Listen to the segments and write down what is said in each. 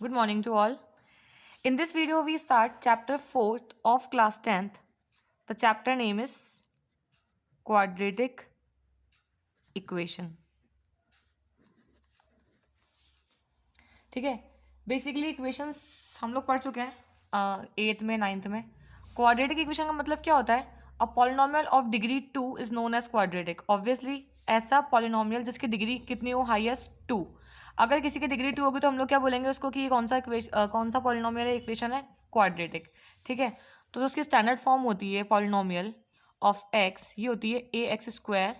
Good morning to all. In this video, we start chapter 4th of class 10th. The chapter name is Quadratic Equation. ठीक है, basically equations हम लोग पढ़ चुके हैं 8th में 9th में. क्वाड्रेटिक इक्वेशन का मतलब क्या होता है? A polynomial of degree 2 is known as quadratic. Obviously ऐसा पॉलिनोमियल जिसकी डिग्री कितनी हो, हाईएस्ट 2. अगर किसी की डिग्री 2 होगी तो हम लोग क्या बोलेंगे उसको कि ये कौन सा पॉलिनोमियल है, इक्वेशन है क्वाड्रेटिक. ठीक है, तो जो उसकी स्टैंडर्ड फॉर्म होती है पॉलिनोमियल ऑफ एक्स, ये होती है a x square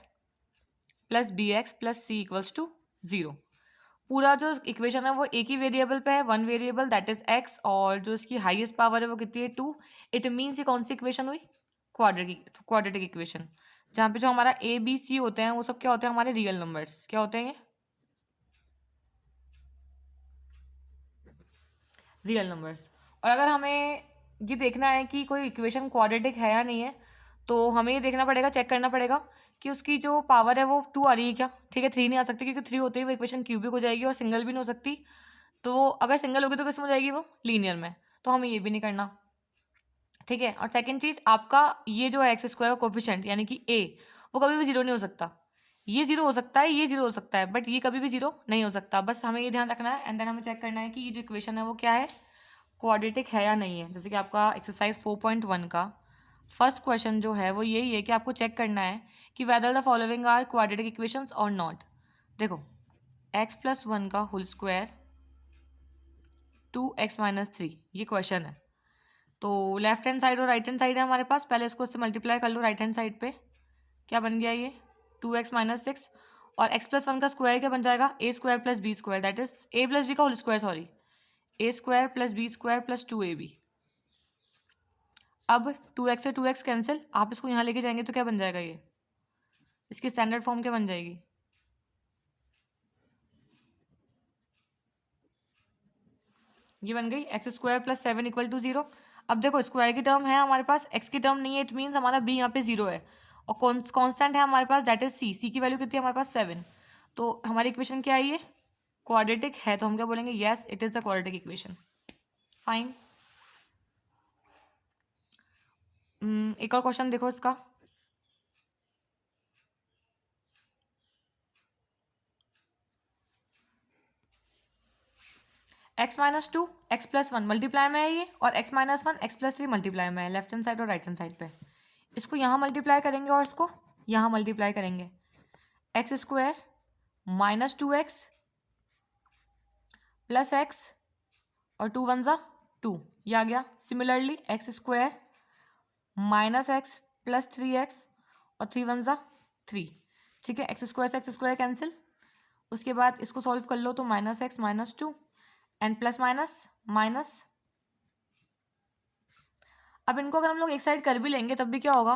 plus b x plus c equals to 0. पूरा जो इक्वेशन है वो एक ही वेरिएबल पे है, one variable that is x, और जो इसकी हाईएस्ट पावर है वो कितनी है 2. इट मीन्स ये कौन सी इक्वेशन हुई? क्वाड्रेटिक इक्वेशन, जहाँ पे जो हमारा ए बी सी होते हैं वो सब क्या होते हैं? हमारे रियल नंबर्स. क्या होते हैं ये? Real numbers. और अगर हमें ये देखना है कि कोई इक्वेशन क्वाड्रेटिक है या नहीं है, तो हमें ये देखना पड़ेगा, चेक करना पड़ेगा कि उसकी जो पावर है वो 2 आ रही है क्या. ठीक है, 3 नहीं आ सकती क्योंकि 3 होते ही वो इक्वेशन क्यूबिक हो जाएगी, और सिंगल भी नहीं हो सकती. तो अगर सिंगल होगी तो किस में हो जाएगी? वो लीनियर में. तो हमें ये भी नहीं करना. ठीक है, और सेकंड चीज, आपका ये जो है एक्स स्क्वायर का कोफिशिएंट यानी कि ए, वो कभी भी 0 नहीं हो सकता. ये 0 हो सकता है, ये 0 हो सकता है, बट ये कभी भी 0 नहीं हो सकता. बस हमें ये ध्यान रखना है, एंड देन हमें चेक करना है कि ये जो इक्वेशन है वो क्या है, क्वाड्रेटिक है या नहीं है. जैसे कि आपका एक्सरसाइज 4.1 का फर्स्ट क्वेश्चन जो है वो यही है कि आपको चेक करना है कि whether the following are quadratic equations और नॉट. देखो, एक्स प्लस 1 का होल स्क्वायर 2x-3, ये क्वेश्चन है. तो लेफ्ट हैंड साइड और राइट हैंड साइड है हमारे पास. पहले इसको इससे मल्टीप्लाई कर लो राइट हैंड साइड पे. क्या बन गया ये? 2x-6. और x प्लस 1 का स्क्वायर क्या बन जाएगा? A square plus b square, that is a plus b का whole square, sorry, a square plus b square plus 2ab. अब 2x से 2x कैंसिल, आप इसको यहाँ लेके जाएंगे तो क्या बन जाएगा? ये इसकी स्टैंडर्ड फॉर्म क्या बन जाएगी? ये बन गई x square plus 7 equal to 0. अब देखो, स्क्वायर की टर्म है हमारे पास, एक्स की टर्म नहीं है, इट मीन्स हमारा बी यहाँ पे 0 है, और कांस्टेंट है हमारे पास दैट इज सी. सी की वैल्यू कितनी है हमारे पास? 7. तो हमारी इक्वेशन क्या है? ये क्वाड्रेटिक है. तो हम क्या बोलेंगे? Yes, it is the quadratic equation. Fine. एक और क्वेश्चन देखो इसका. x-2 x+1 मल्टीप्लाई में है ये, और x-1 x+3 मल्टीप्लाई में है, लेफ्ट हैंड साइड और राइट हैंड साइड पे. इसको यहाँ मल्टीप्लाई करेंगे और इसको यहाँ मल्टीप्लाई करेंगे. X square minus 2x plus x, और 2 1 ज़ा 2, ये आ गया. Similarly x square minus x plus 3x, और 3 1 ज़ा 3. ठीक है, एक्स स्क्वायर से एक्स स्क्वायर कैंसिल. उसके बाद इसको सॉल्व कर लो तो minus x minus 2 and plus minus minus. अब इनको अगर हम लोग एक साइड कर भी लेंगे तब भी क्या होगा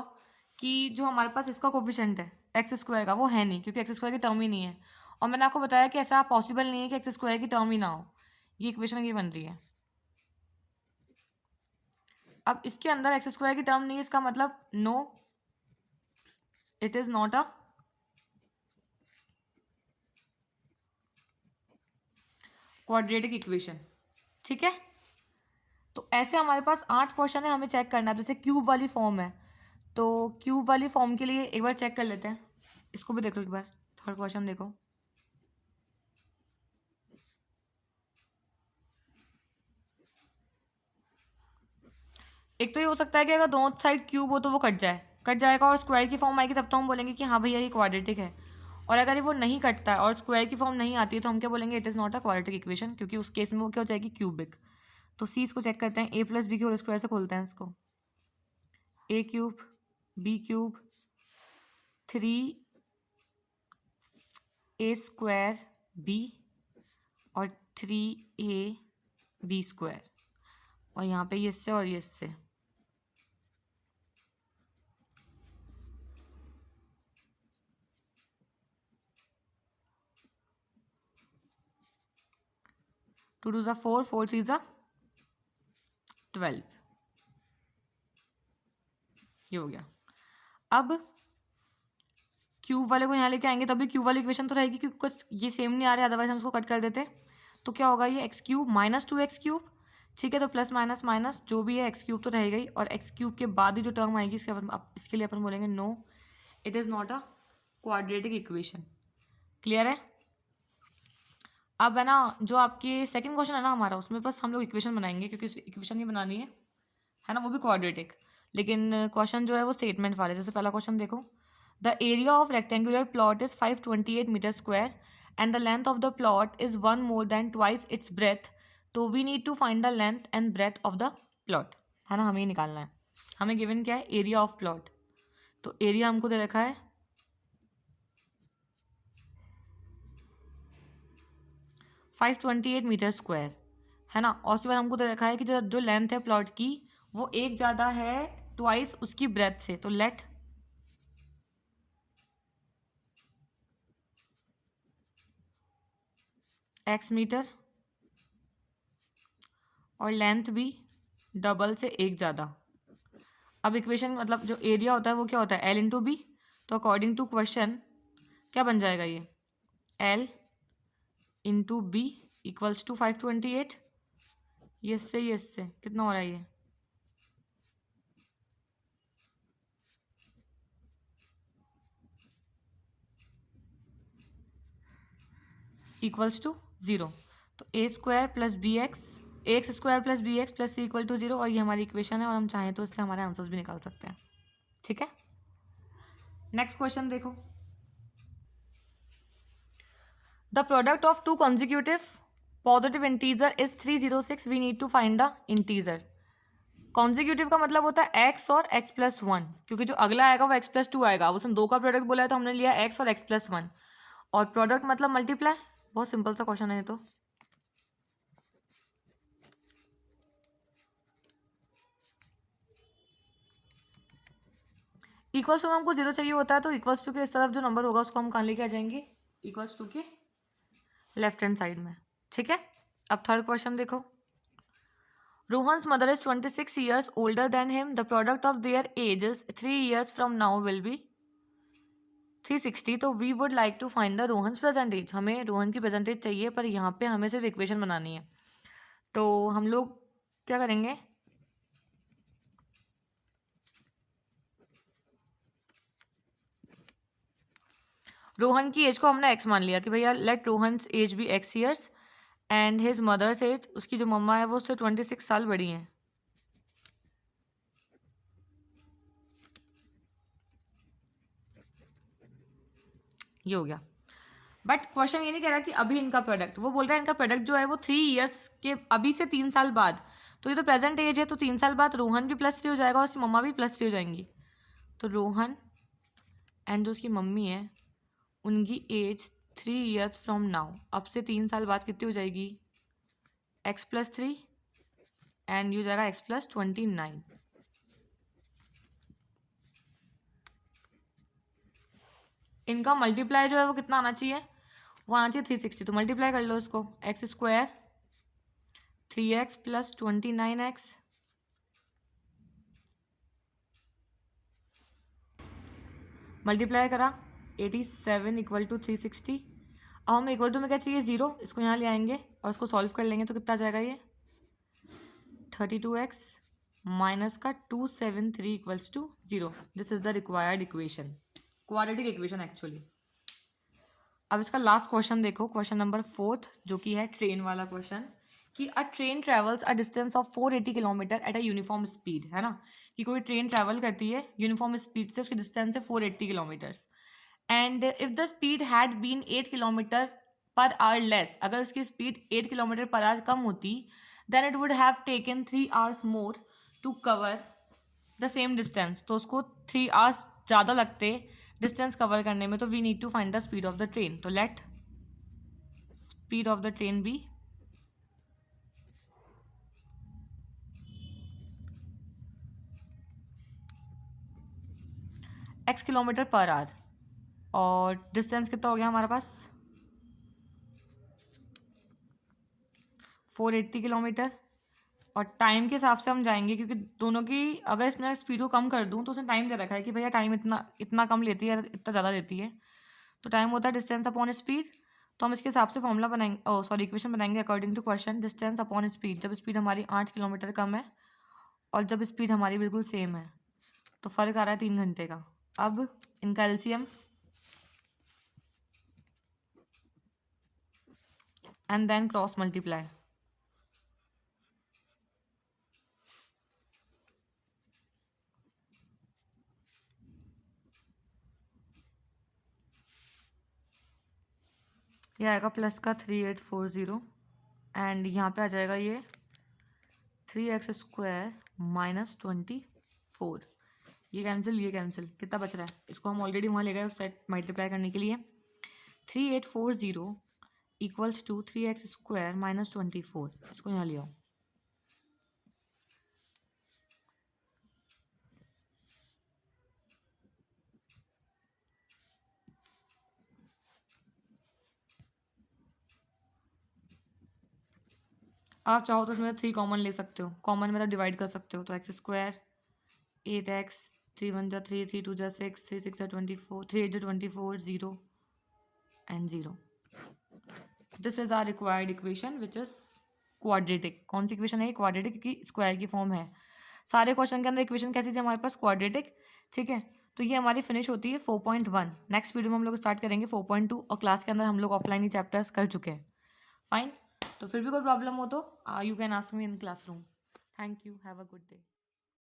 कि जो हमारे पास इसका कोफिशिएंट है एक्स स्क्वायर का, वो है नहीं, क्योंकि एक्स स्क्वायर की टर्म ही नहीं है. और मैंने आपको बताया कि ऐसा पॉसिबल नहीं है कि एक्स स्क्वायर की टर्म ही ना हो. ये इक्वेशन ये बन रही है. अब इसके अंदर एक्स स्क्वायर की टर्म नहीं है, इसका मतलब no, it is not a quadratic equation. ठीक है, तो ऐसे हमारे पास 8 क्वेश्चन है, हमें चेक करना है. जैसे क्यूब वाली फॉर्म है, तो क्यूब वाली फॉर्म के लिए एक बार चेक कर लेते हैं. इसको भी देख लो एक बार. थर्ड क्वेश्चन देखो. एक तो ये हो सकता है कि अगर दोनों साइड क्यूब हो तो वो कट जाएगा और स्क्वायर की फॉर्म आएगी, तब तो हम बोलेंगे कि हाँ भैया ये क्वाड्रेटिक है. और अगर ये वो नहीं कटता है और स्क्वायर की फॉर्म नहीं आती है तो हम क्या बोलेंगे? It is not a quadratic equation, क्योंकि उस केस में वो क्या हो जाएगी? क्यूबिक. तो सी इसको चेक करते हैं. ए प्लस बी के होल स्क्वायर से खोलते हैं इसको. A cube b cube 3a square b, और 3a बी स्क्वायर, और यहाँ पे ये इससे और ये इससे. टू 2 ज़ा 4, 4 3 ज़ा 12. ये हो गया. अब क्यूब वाले को यहाँ लेके आएंगे तभी क्यूब वाली इक्वेशन तो रहेगी, क्योंकि कुछ ये सेम नहीं आ रहे, अदरवाइज हम उसको कट कर देते. तो क्या होगा ये x cube minus 2x cube, ठीक है। तो प्लस माइनस माइनस जो भी है एक्स क्यूब तो रहेगा ही, और एक्स क्यूब के बाद ही जो टर्म आएगी इसके लिए अपन बोलेंगे no, it is not a quadratic equation. Clear है? अब है ना जो आपकी सेकंड क्वेश्चन है ना हमारा, उसमें बस हम लोग इक्वेशन बनाएंगे क्योंकि इक्वेशन ही बनानी है ना, वो भी क्वाड्रेटिक। लेकिन क्वेश्चन जो है वो स्टेटमेंट वाले। जैसे पहला क्वेश्चन देखो, the area of rectangular plot is 528 metre square and the length of the plot is 1 more than twice its breadth, तो we need to find the length and breadth of the plot, है ना, हमें निकालना है। हमें given क्या है, area of plot. तो एरिया हमको दे रखा है 528 मीटर स्क्वायर, है ना। और उसके बाद हमको दे रखा है कि जो लेंथ है प्लॉट की वो एक ज़्यादा है ट्वाइस उसकी ब्रेथ से, तो लेट एक्स मीटर और लेंथ भी डबल से एक ज़्यादा। अब इक्वेशन मतलब जो एरिया होता है वो क्या होता है, एल इंटू बी। तो अकॉर्डिंग टू क्वेश्चन क्या बन जाएगा ये, L into B equals to 528। ये इससे कितना हो रहा है ये, इक्वल्स टू 0। तो a square plus b x, x square plus b x plus c equal to 0, और ये हमारी इक्वेशन है, और हम चाहें तो इससे हमारे आंसर्स भी निकाल सकते हैं। ठीक है, नेक्स्ट क्वेश्चन देखो, the product of two consecutive positive integer is 306, we need to find the integer. Consecutive का मतलब होता है एक्स और एक्स प्लस वन, क्योंकि जो अगला आएगा वो एक्स प्लस टू आएगा। उसने दो का प्रोडक्ट बोला है तो हमने लिया एक्स और एक्स प्लस वन, और प्रोडक्ट मतलब मल्टीप्लाई। बहुत सिंपल सा क्वेश्चन है ये तो। इक्वल्स टू हमको 0 चाहिए होता है, तो इक्वल्स टू के इस तरफ जो नंबर होगा उसको हम कहाँ लेके आ जाएंगे, इक्वल्स टू के लेफ्ट हैंड साइड में। ठीक है, अब थर्ड क्वेश्चन देखो, Rohan's mother is 26 years older than him, the product of their ages 3 years from now will be 360। तो we would like to find the Rohan's present age. हमें रोहन की present as चाहिए, पर यहाँ पे हमें सिर्फ इक्वेशन बनानी है। तो हम लोग क्या करेंगे, रोहन की एज को हमने एक्स मान लिया कि भैया लेट रोहन्स एज भी x years and his mother's age, उसकी जो मम्मा है वो उससे 26 साल बड़ी हैं। ये हो गया। बट क्वेश्चन ये नहीं कह रहा कि अभी इनका प्रोडक्ट, वो बोल रहा है इनका प्रोडक्ट जो है वो 3 years के अभी से 3 साल बाद। तो ये तो प्रेजेंट एज है, तो 3 साल बाद रोहन भी +3 हो जाएगा और उसकी मम्मा भी +3 हो जाएंगी। तो रोहन एंड जो उसकी मम्मी है उनकी एज 3 years फ्रॉम नाउ, अब से 3 साल बाद कितनी हो जाएगी, x+3 एंड ये हो जाएगा x+29। इनका मल्टीप्लाई जो है वो कितना आना चाहिए, वो आना चाहिए 360। तो मल्टीप्लाई कर लो इसको, x square 3x plus 29x multiply करा 87 इक्वल टू 360। अब हमें इक्वल टू में क्या चाहिए, 0, इसको यहाँ ले आएंगे और इसको सॉल्व कर लेंगे तो कितना आ जाएगा ये 32x माइनस का 273 equals to 0। This is the required equation, quadratic equation actually. अब इसका लास्ट क्वेश्चन देखो, क्वेश्चन नंबर 4 जो कि है ट्रेन वाला क्वेश्चन, कि a train travels a distance of 480 kilometre at a uniform speed, है ना, कि कोई ट्रेन ट्रैवल करती है यूनिफॉर्म स्पीड से, उसकी डिस्टेंस है 480 kilometres. And if the speed had been 8 kilometre per hour less, अगर उसकी स्पीड 8 किलोमीटर पर आवर कम होती, then it would have taken 3 hours more to cover the same distance. तो उसको 3 hours ज़्यादा लगते डिस्टेंस कवर करने में। तो we need to find the speed of the train. तो let speed of the train be x kilometre per hour, और distance कितना हो गया हमारे पास 480 किलोमीटर, और टाइम के हिसाब से हम जाएंगे क्योंकि दोनों की अगर इसमें स्पीड को कम कर दूं तो उसने टाइम दे रखा है कि भैया टाइम इतना इतना कम लेती है, इतना ज़्यादा लेती है। तो टाइम होता है डिस्टेंस अपॉन स्पीड। तो हम इसके हिसाब से फॉर्मूला बनाएंगे, सॉरी इक्वेशन बनाएंगे according to question distance upon speed. जब स्पीड हमारी 8 किलोमीटर कम है और जब स्पीड हमारी बिल्कुल सेम है तो फ़र्क आ रहा है 3 घंटे का। अब इनका LCM and then cross multiply. ये आएगा प्लस का 3840 एंड यहाँ पे आ जाएगा ये 3x² माइनस 24। ये कैंसिल, कितना बच रहा है? इसको हम ऑलरेडी वहाँ ले गए उस साइड मल्टीप्लाई करने के लिए। 3840 इक्वल्स टू 3x² माइनस 24। इसको यहाँ ले आओ। आप चाहो तो इसमें 3 कॉमन ले सकते हो, कॉमन मतलब डिवाइड कर सकते हो। तो x², 8x, 3 1 जा 3, 3 2 जा 6, 3 6 जा 24, 3 8 जा 24, 0 and 0। This is our required equation which is quadratic. कौन सी इक्वेशन है? क्वाड्रेटिक, क्योंकि स्क्वायर की फॉर्म है। सारे क्वेश्चन के अंदर इक्वेशन कैसी थी हमारे पास? क्वाड्रेटिक। ठीक है, तो ये हमारी फिनिश होती है 4.1। नेक्स्ट वीडियो में हम लोग स्टार्ट करेंगे 4.2 और क्लास के अंदर हम लोग ऑफलाइन ही चैप्टर्स कर चुके हैं। फाइन, तो फिर भी कोई प्रॉब्लम हो तो you can ask me in classroom. Thank you, have a good day.